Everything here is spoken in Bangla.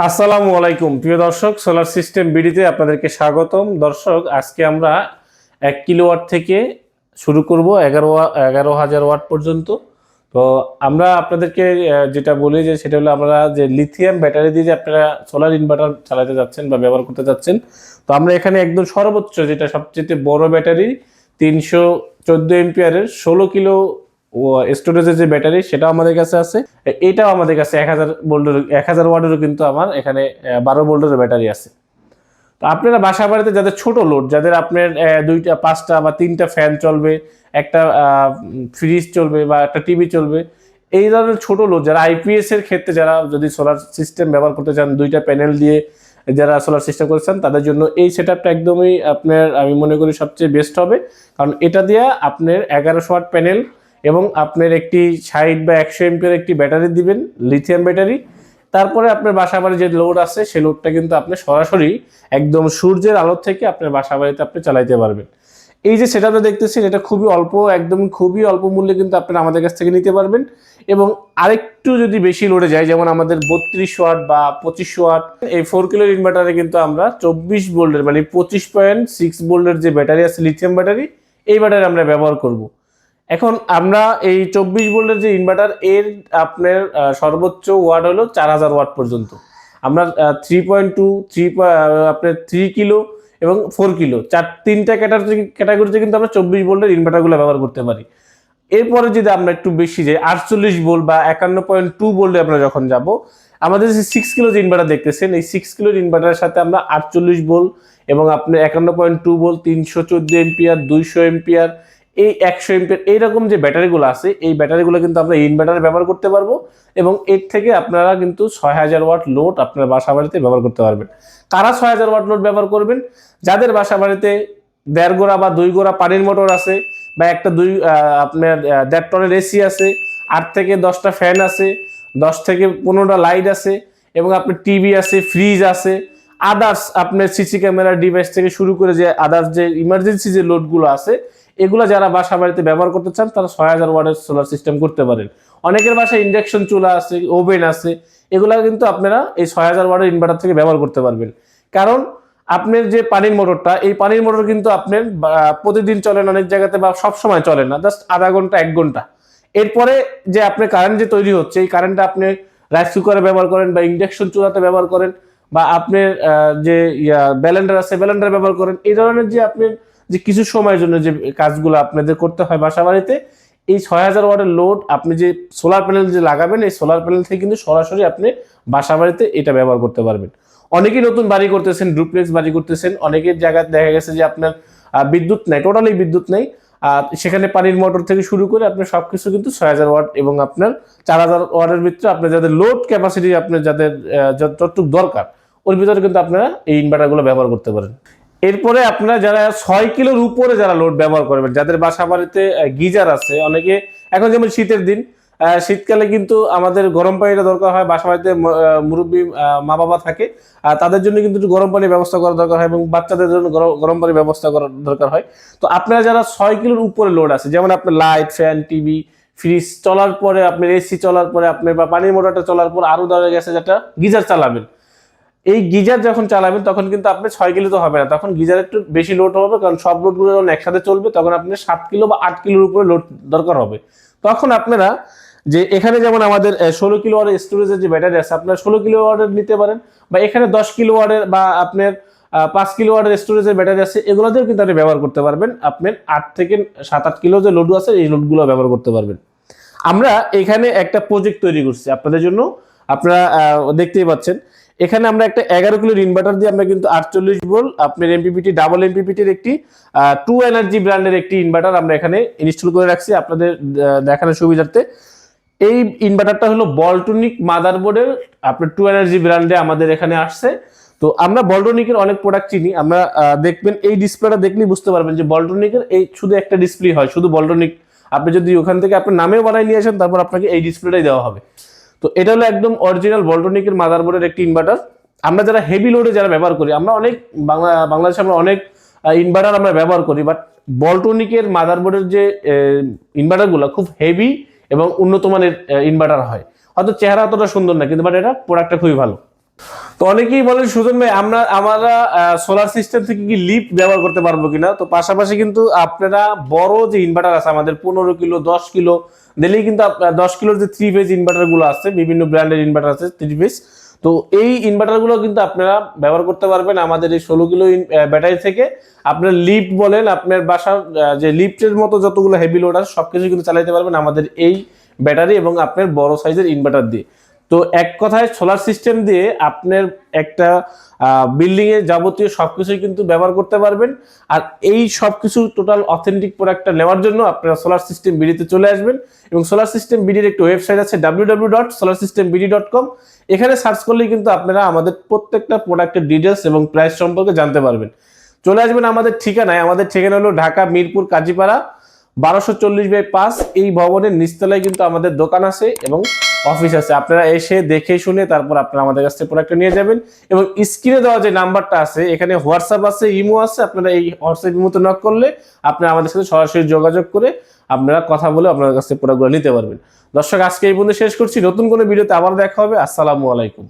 আসসালামু আলাইকুম প্রিয় দর্শক, সোলার সিস্টেম বিডিতে আপনাদেরকে স্বাগতম। দর্শক, আজকে আমরা 1 কিলোওয়াট থেকে শুরু করব 11,000 ওয়াট পর্যন্ত। তো আমরা আপনাদেরকে যেটা বলি যে সেটা হলো আমরা যে লিথিয়াম ব্যাটারি দিয়ে যে আপনারা সোলার ইনভার্টার চালাতে যাচ্ছেন বা ব্যবহার করতে যাচ্ছেন, তো আমরা এখানে একদম সর্বোচ্চ যেটা সবচেয়ে বড় ব্যাটারি 314 এম্পিয়ারের 16 কিলো স্টোরেজের যে ব্যাটারি সেটা আমাদের কাছে আছে। এটাও আমাদের কাছে 1000 ওয়াটেরও কিন্তু আমার এখানে 12 ভোল্টের ব্যাটারি আছে। তো আপনারা বাসা বাড়িতে যাদের ছোট লোড, যাদের আপনার 2টা 5টা বা 3টা ফ্যান চলবে, একটা ফ্রিজ চলবে বা একটা টিভি চলবে, এই ধরনের ছোট লোড যারা আইপিএস এর ক্ষেত্রে যারা যদি সোলার সিস্টেম ব্যবহার করতে চান, 2টা প্যানেল দিয়ে যারা সোলার সিস্টেম করেছেন, তাদের জন্য এই সেটআপটা একদমই আপনার আমি মনে করি সবচেয়ে বেস্ট হবে। কারণ এটা দিয়ে আপনার 1100 ওয়াট প্যানেল এবং আপনার একটি 60 বা 100 এমপিয়ার একটি ব্যাটারি দিবেন, লিথিয়াম ব্যাটারি। তারপরে আপনার বাসা বাড়ি যে লোড আছে সেই লোডটা কিন্তু আপনি সরাসরি একদম সূর্যের আলো থেকে আপনার বাসা বাড়িতে আপনি চালাইতে পারবেন। এই যে সেটআপটা দেখতেছেন, এটা খুবই অল্প, একদম খুবই অল্প মূল্যে কিন্তু আপনারা আমাদের কাছ থেকে নিতে পারবেন। এবং আরেকটু যদি বেশি লোডে যায়, যেমন আমাদের 32 ওয়াট বা 25 ওয়াট, এই 4 কিলোর ইনভার্টারে কিন্তু আমরা 24 ভোল্টের মানে 25.6 ভোল্টের যে ব্যাটারি আছে লিথিয়াম ব্যাটারি, এই ব্যাটারি আমরা ব্যবহার করব। এখন আমরা এই 24 ভোল্টের যে ইনভার্টার, এর আপনার সর্বোচ্চ ওয়াট হলো 4000 ওয়াট পর্যন্ত। আমরা 3.2 আপনার 3 কিলো এবং 4 কিলো তিনটা ক্যাটাগরিতে কিন্তু আমরা 24 ভোল্টের ইনভার্টারগুলো ব্যবহার করতে পারি। এরপরে যদি আমরা একটু বেশি যাই 48 ভোল্ট বা 51.2 ভোল্টে আমরা যখন যাব, আমাদের যে 6 কিলো যে ইনভার্টার দেখতেছেন, এই 6 কিলোর ইনভার্টারের সাথে আমরা 48 ভোল্ট এবং আপনি 51.2 ভোল্ট, 314 এম্পিয়ার, 200 এম্পিয়ার, এই 100 এম্পিয়ার, এইরকম যে ব্যাটারিগুলো আছে, এই ব্যাটারিগুলো কিন্তু আমরা ইনভার্টারে ব্যবহার করতে পারবো। এবং এর থেকে আপনারা কিন্তু 6000 ওয়াট লোড আপনার বাসা বাড়িতে ব্যবহার করতে পারবেন। কারা 6000 ওয়াট লোড ব্যবহার করবেন? যাদের বাসা বাড়িতে 1.5 গোড়া বা 2 গোড়া পানির মোটর আছে, বা একটা আপনার 1.5 টনের এসি আছে, 8 থেকে 10টা ফ্যান আছে, 10 থেকে 15টা লাইট আছে, এবং আপনার টিভি আছে, ফ্রিজ আছে, আদার্স আপনার সিসি ক্যামেরা ডিভাইস থেকে শুরু করে যে আদার্স যে ইমার্জেন্সি যে লোডগুলো আছে, এগুলো যারা বাসা বাড়িতে ব্যবহার করতে চান তারা 6000 ওয়াটের সোলার সিস্টেম করতে পারেন। অনেকের বাসায় ইন্ডাকশন চুলা আছে, ওভেন আছে, এগুলা কিন্তু আপনারা এই 6000 ওয়াটের ইনভার্টার থেকে ব্যবহার করতে পারবেন। কারণ আপনার যে পানির মোটরটা, এই পানির মোটর কিন্তু আপনার প্রতিদিন চলে না, অনেক জায়গাতে বা সব সময় চলে না, জাস্ট আধা ঘন্টা 1 ঘন্টা। এরপরে যে আপনার কারেন্ট যে তৈরি হচ্ছে, এই কারেন্টটা আপনি রাইস কুকারে ব্যবহার করেন বা ইন্ডাকশন চুলাতে ব্যবহার করেন, বা আপনার যে ব্যালেন্ডার আছে ব্যালেন্ডার ব্যবহার করেন, এই ধরনের যে আপনার যে কিছু সময়ের জন্য যে কাজগুলো আপনাদের করতে হয় বাসা বাড়িতে, এই 6000 ওয়াটের লোড আপনি যে সোলার প্যানেল যে লাগাবেন, এই সোলার প্যানেল থেকে কিন্তু সরাসরি আপনি বাসা বাড়িতে এটা ব্যবহার করতে পারবেন। অনেকেই নতুন বাড়ি করতেছেন, ডুপ্লেক্স বাড়ি করতেছেন, অনেকের জায়গায় দেখা গেছে যে আপনার বিদ্যুৎ নাই, টোটালি বিদ্যুৎ নাই, সেখানে পানির মোটর থেকে শুরু করে আপনার সবকিছু কিন্তু 6000 ওয়াট এবং আপনার 4000 ওয়াটের ভিতরে আপনার যাদের লোড ক্যাপাসিটি আপনার যাদের যতটুকু দরকার, ওর ভিতরে কিন্তু আপনারা এই ইনভার্টারগুলো ব্যবহার করতে পারেন। এরপরে আপনারা যারা 6 কিলোর উপরে যারা লোড ব্যবহার করবেন, যাদের বাসা বাড়িতে গিজার আছে, অনেকে এখন যেমন শীতের দিন, শীতকালে কিন্তু আমাদের গরম পানিটা দরকার হয়, বাসা বাড়িতে মুরব্বী মা বাবা থাকে, তাদের জন্য কিন্তু একটু গরম পানির ব্যবস্থা করা দরকার হয়, এবং বাচ্চাদের জন্য গরম পানির ব্যবস্থা করা দরকার হয়। তো আপনারা যারা 6 কিলোর উপরে লোড আছে, যেমন আপনার লাইট, ফ্যান, টিভি, ফ্রিজ চলার পরে, আপনার এসি চলার পরে, আপনার বা পানির মোটরটা চলার পর আরো ধরে গেছে যেটা গিজার চালাবেন, এই গিজার যখন চালাবেন তখন কিন্তু আপনি 6 কিলো তো হবে না, তখন গিজার একটু বেশি লোড হবে, কারণ সব লোডগুলো যখন একসাথে চলবে তখন আপনি 7 কিলো বা 8 কিলোর উপরে লোড দরকার হবে। তখন আপনারা যে এখানে যেমন আমাদের 16 কিলো ওয়াটের স্টোরেজের যে ব্যাটারি আছে, আপনারা 16 কিলো ওয়াটের নিতে পারেন, বা এখানে 10 কিলো ওয়াটের বা আপনার 5 কিলো ওয়াটের স্টোরেজের ব্যাটারি আছে, এগুলোতেও কিন্তু আপনি ব্যবহার করতে পারবেন। আপনার 8 থেকে 7-8 কিলো যে লোড আছে, এই লোডগুলো ব্যবহার করতে পারবেন। আমরা এখানে একটা প্রজেক্ট তৈরি করছি আপনাদের জন্য, আপনারা দেখতেই পাচ্ছেন। এখানে আমরা একটা 11 কিলোর ইনভার্টার দিয়ে আমরা কিন্তু 48 ভোল্ট আপনার এমপিপিটি ডাবল এমপিপিটির একটি টু এনার্জি ব্র্যান্ডের একটি ইনভার্টার আমরা এখানে ইনস্টল করে রাখছি আপনাদের দেখানোর সুবিধার্থে। এই ইনভার্টারটা হলো বলটনিক মাদারবোর্ডের আপনার টু এনার্জি ব্র্যান্ডে আমাদের এখানে আসছে। তো আমরা বলটনিকের অনেক প্রোডাক্ট চিনি, আমরা দেখবেন এই ডিসপ্লেটা দেখলেই বুঝতে পারবেন যে বলটনিকের এই শুধু একটা ডিসপ্লে হয়, শুধু বলটনিক। আপনি যদি ওখান থেকে আপনার নামেও বানাই নিয়ে আসেন, তারপর আপনাকে এই ডিসপ্লেটাই দেওয়া হবে। তো এটা হলো একদম অরিজিনাল বলটনিকের মাদারবোর্ডের একটি ইনভার্টার। আমরা যারা হেভি লোডে যারা ব্যবহার করি, আমরা অনেক বাংলাদেশে আমরা অনেক ইনভার্টার আমরা ব্যবহার করি, বাট বলটনিকের মাদারবোর্ডের যে ইনভার্টারগুলো খুব হেভি এবং উন্নত মানের ইনভার্টার হয়। হয়তো চেহারা অতটা সুন্দর না, কিন্তু বাট এটা প্রোডাক্টটা খুবই ভালো। তো অনেকেই বলেন সুজন ভাই আমরা সোলার সিস্টেম থেকে কি লিফট ব্যবহার করতে পারবো কিনা। তো পাশাপাশি কিন্তু আপনারা বড় যে ইনভার্টার আছে আমাদের 15 কিলো 10 কিলো দিলেই কিন্তু 10 কিলোর যে 3 ফেজ ইনভার্টার গুলো আছে, বিভিন্ন ব্র্যান্ডের ইনভার্টার আছে 3 ফেজ। তো এই ইনভার্টার গুলো কিন্তু আপনারা ব্যবহার করতে পারবেন আমাদের এই 16 কিলো ব্যাটারি থেকে। আপনার লিফট বলেন, আপনার বাসার যে লিফটের মতো যতগুলো হেভি লোড আছে সবকিছু কিন্তু চালাতে পারবেন আমাদের এই ব্যাটারি এবং আপনার বড় সাইজের ইনভার্টার দিয়ে। তো এক কথায় সোলার সিস্টেম দিয়ে আপনার একটা বিল্ডিং এর যাবতীয় সবকিছুই কিন্তু ব্যবহার করতে পারবেন। আর এই সবকিছু টোটাল অথেন্টিক প্রোডাক্টটা নেওয়ার জন্য আপনারা সোলার সিস্টেম বিডিতে চলে আসবেন। এবং সোলার সিস্টেম বিডির একটা ওয়েবসাইট আছে www.solarsystembd.com। এখানে সার্চ করলেই কিন্তু আপনারা আমাদের প্রত্যেকটা প্রোডাক্টের ডিটেলস এবং প্রাইস সম্পর্কে জানতে পারবেন। চলে আসবেন আমাদের ঠিকানায়। আমাদের ঠিকানা হলো ঢাকা মিরপুর কাজীপাড়া 1240/5। এই ভবনের নিচতলায় কিন্তু আমাদের দোকান আছে এবং অফিস আছে। আপনারা এসে দেখে শুনে তারপর আপনারা আমাদের কাছ থেকে প্রোডাক্টটা নিয়ে যাবেন। এবং স্ক্রিনে দেওয়া যে নাম্বারটা আছে, এখানে হোয়াটসঅ্যাপ আছে, ইমো আছে। আপনারা এই হোয়াটসঅ্যাপ ইমোতে নক করলে আপনারা আমাদের সাথে সরাসরি যোগাযোগ করে আপনারা কথা বলে আপনাদের কাছ থেকে প্রোডাক্টগুলো নিতে পারবেন। দর্শক, আজকে এই পর্যন্ত শেষ করছি। নতুন কোনো ভিডিওতে আবার দেখা হবে। আসসালামু আলাইকুম।